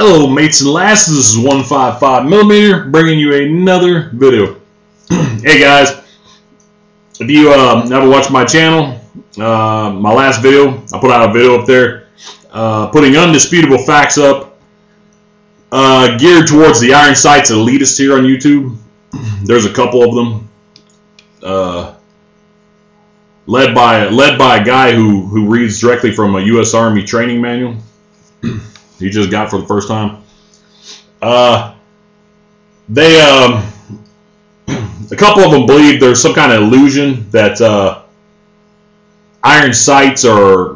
Hello mates and lasses, this is 155mm bringing you another video. Hey guys, if you never watched my channel, my last video, I put out a video up there putting undisputable facts up geared towards the iron sights elitists here on YouTube. There's a couple of them led by a guy who reads directly from a U.S. Army training manual. He just got for the first time. A couple of them believe there's some kind of illusion that iron sights are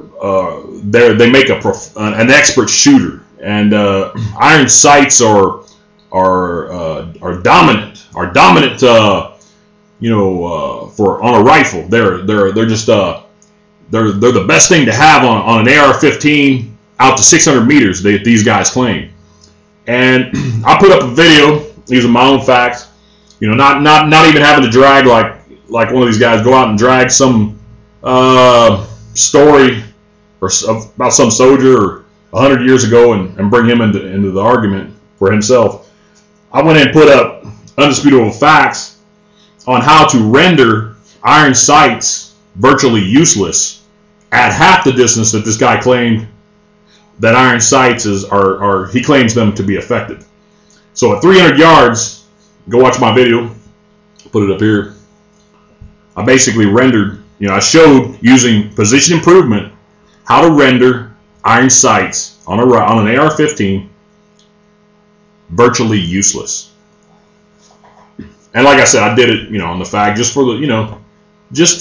they make an expert shooter, and iron sights are dominant. For on a rifle, they're just they're the best thing to have on an AR-15. Out to 600 meters, these guys claim. And I put up a video using my own facts, not even having to drag like one of these guys go out and drag some story about some soldier 100 years ago and bring him into the argument for himself. I went in and put up undisputable facts on how to render iron sights virtually useless at half the distance that this guy claimed that iron sights he claims them to be effective. So at 300 yards, go watch my video, put it up here. I basically rendered, I showed using position improvement how to render iron sights on an AR-15 virtually useless. And like I said, I did it, on the fact just for the, just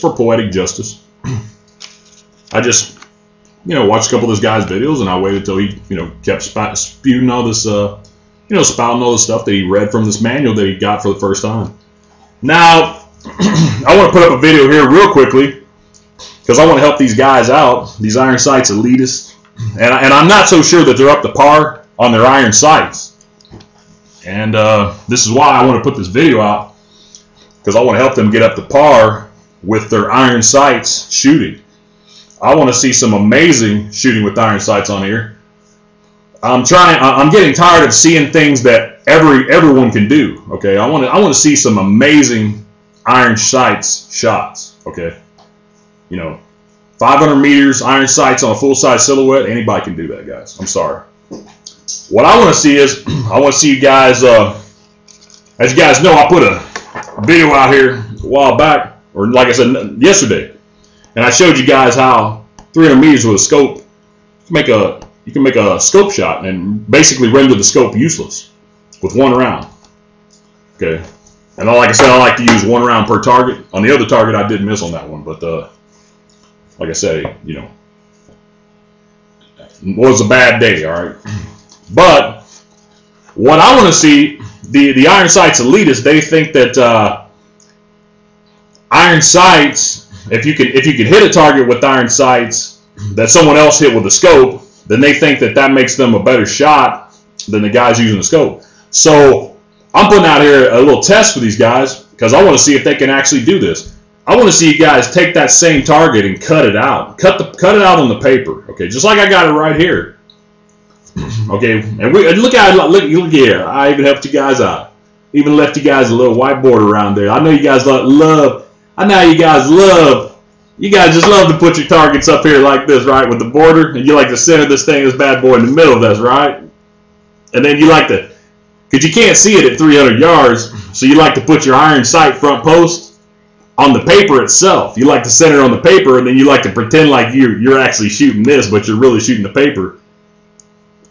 for poetic justice. I just watched a couple of this guy's videos, and I waited till he, kept spewing all this, spouting all the stuff that he read from this manual that he got for the first time. Now, I want to put up a video here real quickly because I want to help these guys out, these iron sights elitists, and I'm not so sure that they're up to par on their iron sights. And this is why I want to put this video out, because I want to help them get up to par with their iron sights shooting. I want to see some amazing shooting with iron sights on here. I'm getting tired of seeing things that everyone can do. Okay, I want to see some amazing iron sights shots. Okay, 500 meters iron sights on a full size silhouette. Anybody can do that, guys. I'm sorry. What I want to see is I want to see you guys. As you guys know, I put a video out here a while back, or like I said yesterday. And I showed you guys how 300 meters with a scope, you can make a scope shot and basically render the scope useless with one round. Okay, and like I said, I like to use one round per target. On the other target, I did miss on that one, but like I said, it was a bad day. All right, but what I want to see, the iron sights elitists, they think that iron sights. If you can hit a target with iron sights that someone else hit with a scope, then they think that makes them a better shot than the guys using the scope. So I'm putting out here a little test for these guys because I want to see if they can actually do this. I want to see you guys take that same target and cut it out. Cut it out on the paper. Okay, just like I got it right here. Okay, and look here. I even helped you guys out. Even left you guys a little whiteboard around there. I know you guys love. I know you guys just love to put your targets up here like this, right, with the border, and you like to center this thing, this bad boy in the middle, that's right. And then you like to, because you can't see it at 300 yards, so you like to put your iron sight front post on the paper itself. You like to center it on the paper, and then you like to pretend like you're actually shooting this, but you're really shooting the paper.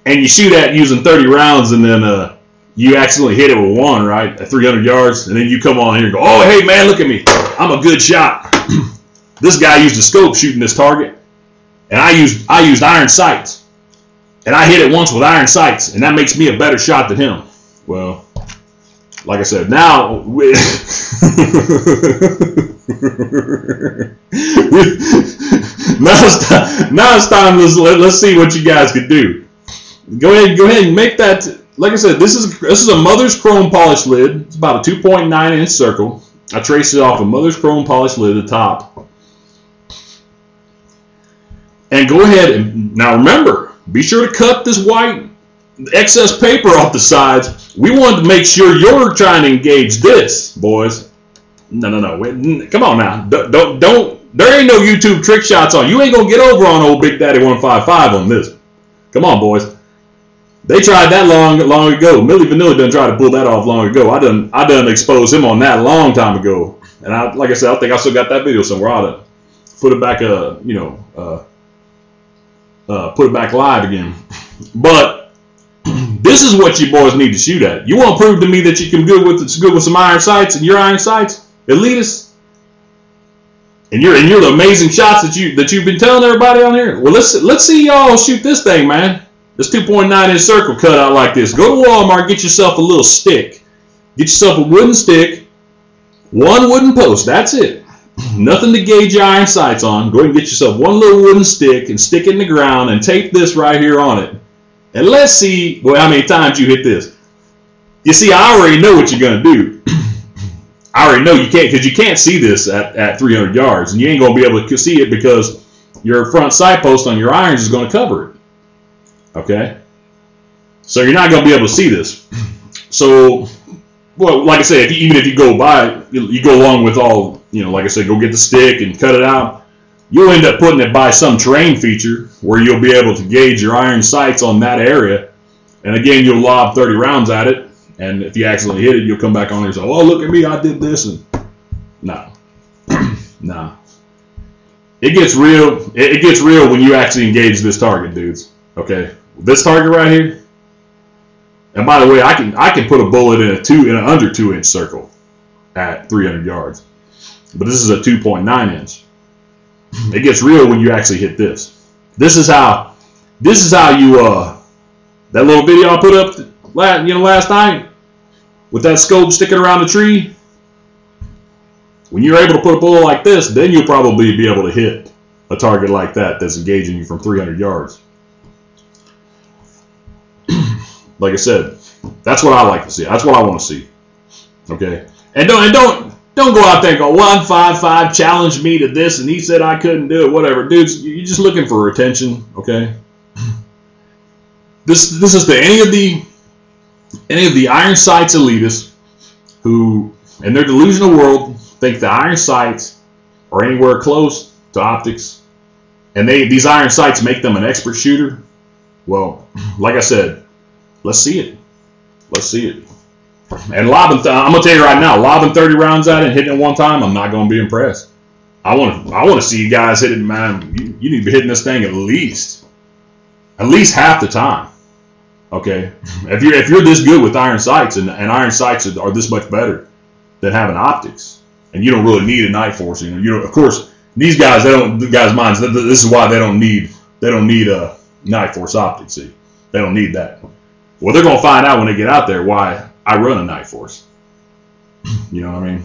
And you shoot at using 30 rounds, and then you accidentally hit it with one, right, at 300 yards, and then you come on here and go, oh, hey, man, look at me. I'm a good shot. This guy used a scope shooting this target, and I used iron sights, and I hit it once with iron sights, and that makes me a better shot than him. Well, like I said, now it's time. Let's see what you guys can do. Go ahead and make that. Like I said, this is a Mother's Chrome polished lid. It's about a 2.9 inch circle. I traced it off a Mother's Chrome polished lid at the top. And go ahead and now remember, be sure to cut this white excess paper off the sides. We wanted to make sure you're trying to engage this, boys. No. Come on now. Don't. There ain't no YouTube trick shots on. You ain't gonna get over on old Big Daddy 155 on this. Come on, boys. They tried that long ago. Milli Vanilli done tried to pull that off long ago. I done exposed him on that a long time ago. And like I said, I think I still got that video somewhere. I ought to put it back, put it back live again. But this is what you boys need to shoot at. You want to prove to me that you can good with some iron sights and your iron sights, elitists, and you're the amazing shots that you've been telling everybody on here. Well, let's see y'all shoot this thing, man. This 2.9-inch circle cut out like this. Go to Walmart, get yourself a little stick. Get yourself a wooden stick, one wooden post. That's it. Nothing to gauge your iron sights on. Go ahead and get yourself one little wooden stick and stick it in the ground and tape this right here on it. And let's see how many times you hit this. You see, I already know what you're going to do. I already know you can't, because you can't see this at 300 yards. And you ain't going to be able to see it because your front sight post on your irons is going to cover it. Okay? So you're not going to be able to see this. So, well, like I said, even if you go by, you go along with all, like I said, go get the stick and cut it out. You'll end up putting it by some terrain feature where you'll be able to gauge your iron sights on that area. And again, you'll lob 30 rounds at it. And if you accidentally hit it, you'll come back on there and say, oh, look at me, I did this. And no. No. It gets real. It gets real when you actually engage this target, dudes. Okay? This target right here. And by the way, I can put a bullet in an under 2-inch circle at 300 yards. But this is a 2.9-inch. It gets real when you actually hit this. This is how you that little video I put up last night with that scope sticking around the tree. When you're able to put a bullet like this, then you'll probably be able to hit a target like that that's engaging you from 300 yards. Like I said, that's what I like to see. That's what I want to see. Okay, and don't go out there and go 155 challenged me to this and he said I couldn't do it. Whatever, dudes. You're just looking for attention. Okay. This is to any of the iron sights elitists who, in their delusional world, think the iron sights are anywhere close to optics, and these iron sights make them an expert shooter. Well, like I said, let's see it. Let's see it. And lobbing, I'm gonna tell you right now, lobbing 30 rounds at it and hitting it one time, I'm not gonna be impressed. I want to see you guys hit it, man. You need to be hitting this thing at least half the time. Okay, if you're this good with iron sights and iron sights are this much better than having optics, and you don't really need a night force. Of course, these guys minds. This is why they don't need a night force optics. See, they don't need that. Well, they're gonna find out when they get out there why I run a night force. You know what I mean?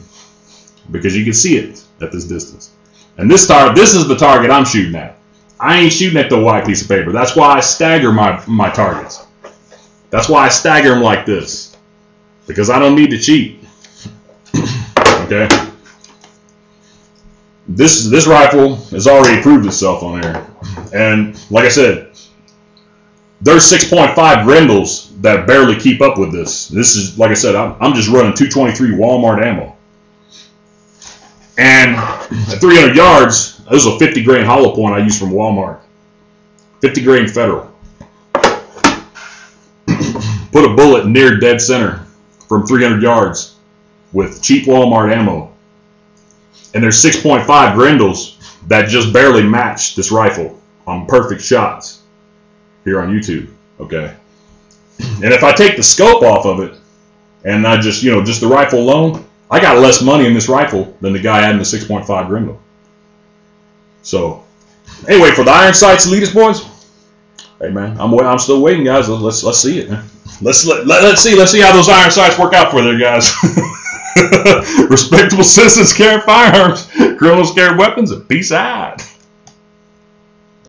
Because you can see it at this distance. And this is the target I'm shooting at. I ain't shooting at the white piece of paper. That's why I stagger my targets. That's why I stagger them like this. Because I don't need to cheat. Okay? This rifle has already proved itself on there. And like I said, there's 6.5 Grendels that barely keep up with this. This is, like I said, I'm just running 223 Walmart ammo. And at 300 yards, this is a 50 grain hollow point I use from Walmart. 50 grain Federal. Put a bullet near dead center from 300 yards with cheap Walmart ammo. And there's 6.5 Grendels that just barely match this rifle on perfect shots here on YouTube. Okay. And if I take the scope off of it and I just the rifle alone, I got less money in this rifle than the guy had in the 6.5 Grendel. So, anyway, for the iron sights elitist boys, hey man, I'm still waiting, guys. Let's see it, man. Let's see how those iron sights work out for there, guys. Respectable citizens carry firearms, criminals carry weapons, and peace out.